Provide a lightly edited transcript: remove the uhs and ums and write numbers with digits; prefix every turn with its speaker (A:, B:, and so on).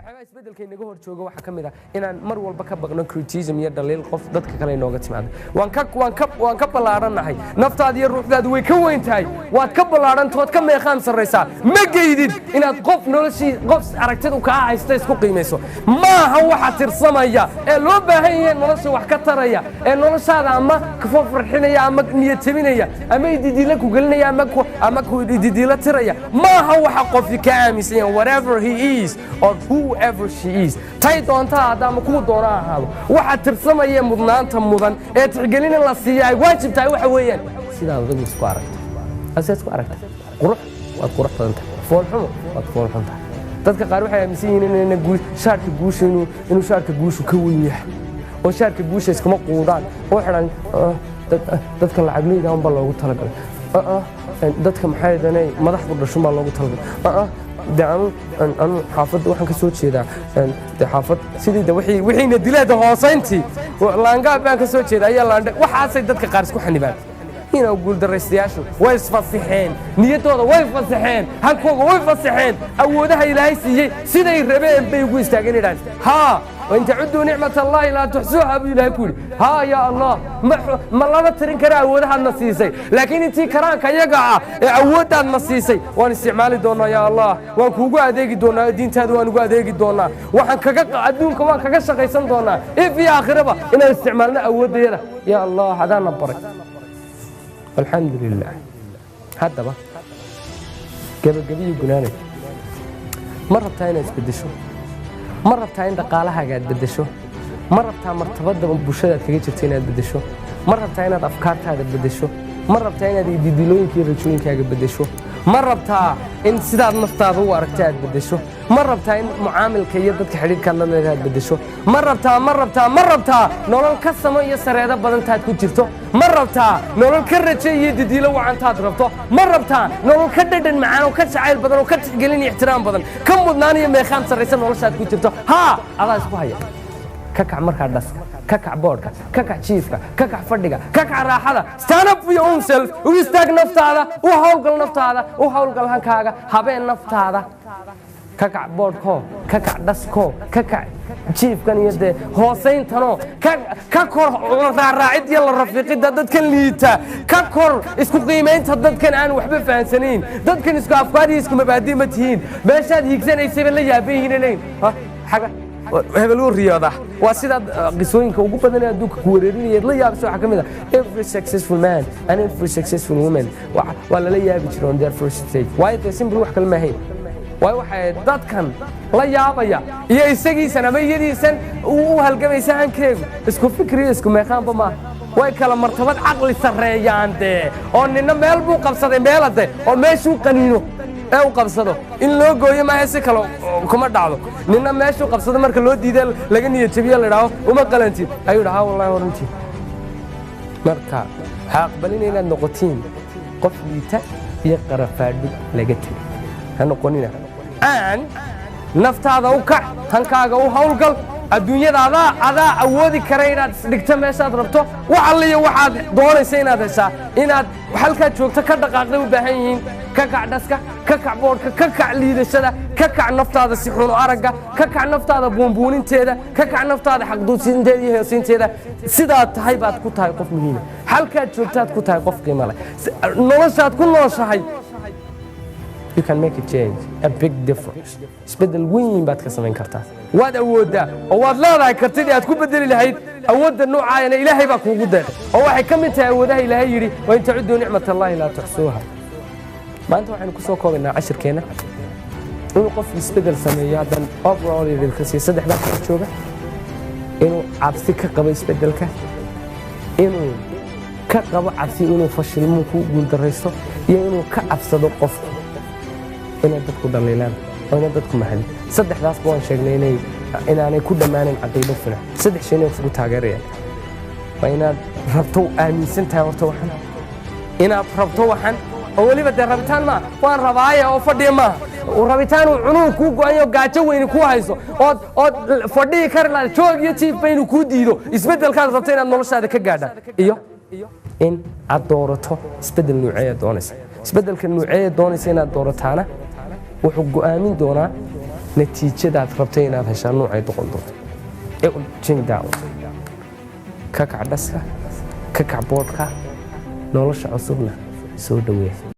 A: waxyaaba isbedelka inaga hor jooga waxa kamid ah inaan mar walba ka baqno criticism iyo dhaliil qof dadka kale inooga timaado waan ka ballaaranahay naftaada iyo ruuxdaadu way ka weyn tahay waad ka ballaarantood ka meeqaan sarraysaa ma geydid inaad qof noloshii qof aragtidu kaa haysta isku qiimayso maaha waxa tirsamaya ee loo baahan yahay nolosha wax ka taraya ee noloshaada ama ka farxinaya ama niyad jabinaya ama ididila ku gelinaya ama ku ididila tiraya maaha waxa qofki ka aaminsan yahay whatever he is or whoever she is tay doonta hadama ku doona ahaado waxa tirsamaya mudnaanta mudan ee tixgelin in la siiyo ay waajib tahay waxa weeyaan sida aad isku aragto asaas ku aragto qurux waad qurux badan tahay foolxumo waad foolxun tahay dadka qaar waxay aaminsan yihiin in shaarka guusha inuu shaarka guushu ka weyn yahay oo shaarka guusha iskuma quudaan oo xiran dadka lacagleeyda aan ba loogu talagalay dadka maxay danay madaxda dhasho ma loogu talagalay anu xaafadda waxaan ka soo jeedaa xaafad sidii wixiina dileeda hoosayntii laangaab baan ka soo jeeda ayaa laandhe waxaasay dadka qaar isku xanibaan inuu guuldaraystayaashu way isfasaxeen niyaddooda way fasaxeen hankooga way fasaxeen awoodaha ilaahay siiyey siday rabeen bay ugu istaageen idhaan haa وإن تعدوا نعمة الله لا تحصوها بإله كوري ها يا الله ما لا ترين كرا عودها النصيصي لكن أنت كرانك يقع عودها النصيصي وأنا استعمالي دونا يا الله وأنا كوجا أديك دونا دين تاد وأنا كوجا أديك دونا وحن كجا عدون كمان كجا شقيسان دونا إيه في آخرة إن استعمالنا عودها يا الله هذا نبرك الحمد لله هذا بقى قبل يقولاني مرة تانية تقدشوا ma rabtaa in dhaqaalahaaga aad bedesho ma rabtaa martabada bulshada kaga jirta inaad bedesho ma rabtaa inaad afkaartaada bedesho ma rabtaa inaad ididilooyinka iyo rajooyinkaaga bedesho ma rabtaa in sidaad naftaada u aragtay aad bedesho ma rabtaa in mucaamilka iyo dadka xidhiidhka la leedahay aad bedesho ma rabtaa nolol ka samo iyo sareedo badantaad ku jirto ma rabtaa nolol ka raje iyo didilo wacantaad rabto ma rabtaa nolol ka dhadhan macaan oo ka jacayl badan oo ka tixgelin iyo ixtiraam badan ka mudnaan iyo meeqaan sarraysan noloshaad ku jirto haa adaa isku haya ka kac markaa dhaska ka kac boodhka ka kac jiifka ka kac fadhiga ka kac raaxada stand up for your own self u istaag naftaada u hawlgal hankaaga habeen naftaada ka kac boodhkoo ka kac dhaskoo ka kac jiifkan iyo dee hoosayntanoo ka kor raaraacid iyo la rafiiqidda dadkan liita ka kor isku qiimaynta dadkan aan waxba fahansanayn dadkan isku afkaar iyo isku mabaadi ma tihiin meeshaad hiigsanaysayba la yaaban yihiin xaga hebel uu riyooda waa sidaad qisooyinka ugu badan ee adduunka ku wareerinayay la yaabso waxa kamid ah every successful man and every successful woman waa la yaabi jiray on their first stage why they simply wax kale ma ahayn way waxay dadkan la yaabaya iyo isagiisan ama iyadiisan uu halgamaysa hankeegu isku fikriyo isku meeqaanba ma way kala martabad caqli sareeyaan oo nina meel buu qabsaday meelade oo meeshuu qaniino ee uu qabsado in loo gooyo ma hayse kale kuma dhacdo nina meeshuu qabsado marka loo diiday laga niyad jabiyo la yiraahdo uma qalantid ayuu dhahaa wallahi warantii marka ha aqbalin inaad noqotiin qof liita iyo qarafaadhi laga tagay ha noqonina aan naftaada u kac hankaaga u hawlgal adduunyada adaa awoodi kara inaad isdhigto meeshaad rabto wax alliyo waxaad doonaysa inaad heshaa inaad halkaad joogto ka dhaqaaqday u baahan yihiin ka kac dhaska ka kac boodhka ka kac liidashada ka kac naftaada si xun aragga ka kac naftaada buunbuuninteeda ka kac naftaada xaqduusinteeda iyo heesinteeda sidaad tahay baad ku tahay qof muhiima halkaad joogtaad ku tahay qof qiimo leh noloshaad ku nooshahay you can make a change, a big difference. isbedel weyn baad ka samayn kartaa waad awoodaa oo waad leedahay kartidii aad ku bedeli lahayd awoodda noocaayana ilaahay baa kuugu deeqay oo waxay ka mid tahay awoodaha ilaahay yidhi wa in tacudduu nicmata allahi laa tuxsuuha maanta waxaynu ku soo koobaynaa cashirkeenna inuu qofku isbedel sameeyo haddaan overall idinka siiyo saddexdaa ka jooga inuu cabsi ka qabo isbedelka inuu ka qabo cabsi inuu fashilmo ku guuldaraysto iyo inuu ka cabsado qofku inay dadku dhaliilaan oo inay dadku mahadin saddexdaas baan sheegnay inaanay ku dhammaanin caqiido filan saddex shay inay kugu taageerayaan waa inaad rabto aaminsan tahay horta waxan inaad rabto waxan oo weliba dee rabitaan maaha waan rabaaya oo fadhiya maaha rabitaan uu cunuhu kuu go-ayo gaajo weyni kuu hayso ood fadhiyi kari lahayd joog iyo jiifba inuu kuu diido isbeddelkaad rabto inaad noloshaada ka gaadhaan iyo in aad doorato isbeddel nuuceeya doonaysa isbeddelka nuuceeya doonaysa inaad doorataana wuxuu go'aamin doonaa natiijadaad rabtay inaad heshaan noocay noqon doonto change that one ka kac dhaska ka kac boodhka nolosha cusubna soo dhaweey